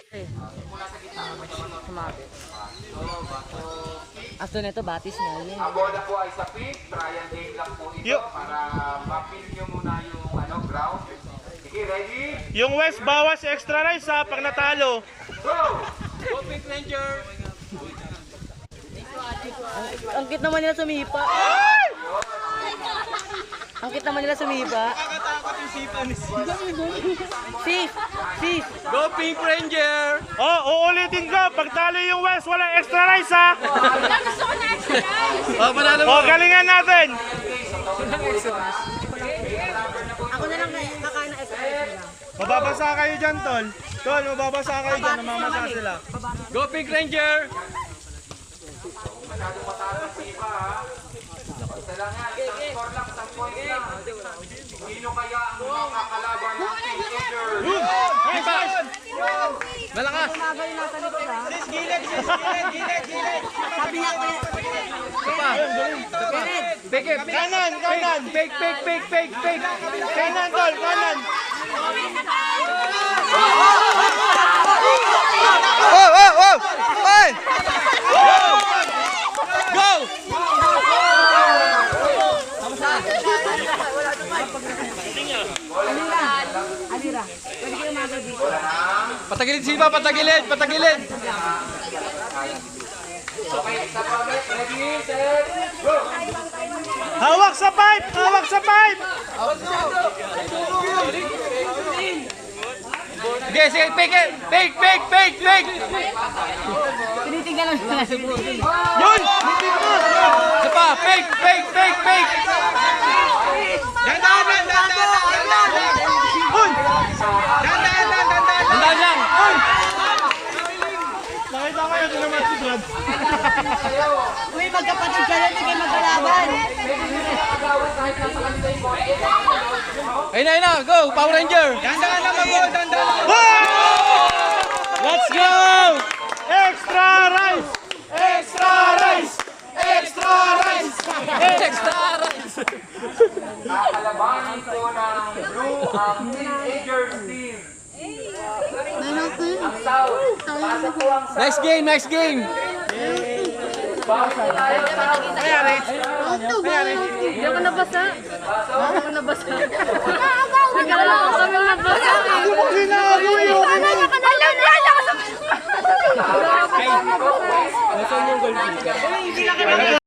Sumabit. After nito, batis na yun. Ang bola po ay sa pit. Trial game lang po ito para mapil nyo muna yung ground. Sige, ready? Yung West bawas extra rice ha pag natalo. Go! Go Pink Ranger! Ang cute naman nila sumipa. Ang cute naman nila sumipa. Nakakatakot yung sipa ni Sis! Sis! Go Pink Ranger! Oh, uulitin ko. Pag talo yung West, walang extra rice ha. Gusto ko na extra guys. Oh, panalo mo! Oh, galingan natin. Ako na lang kakain ng extra rice nila. Mababasa kayo dyan, Tol. Tol, mababasa kayo dyan. Namamasa sila. Go Pink Ranger! Masyadong mataas ang sipa ha. Isa lang yan. Isang score lang, isang point lang. Sino kaya ang mga kakalaban ng teenagers? Malakas! Sabi niya kaya. Fake! Kanan, kanan. Fake! Kanan, Tol, kanan. Hey! Go! Alira, pwede kayo magabi dito. Patagilid sipa, patagilid! Okay, isa pa ulit. Ready, set, go! Hawak sa pipe! Hawak sa pipe! Sige, fake! Tinitingnan lang sila si Brody. Yun! Isa pa, fake! Dandan! Uy! Dandan lang! Nakita kayo din naman si Brad. Uy, magkapatid ka rin, hindi kayo magkalaban. Ayun na, go! Power Ranger! Dandan lang mag-go! Let's go! Extra rice! Extra rice! Extra rice! Extra rice! Kakalabanin po ng blue ang teenagers team. Ang South. Pasok po ang South. Nice game! Pasok tayo South. Hindi ako nabasa. Hindi ako nabasa. Nagkala ko kami nabasa. Sana nakadala na ako sa... Nasaan yung goalkeeper?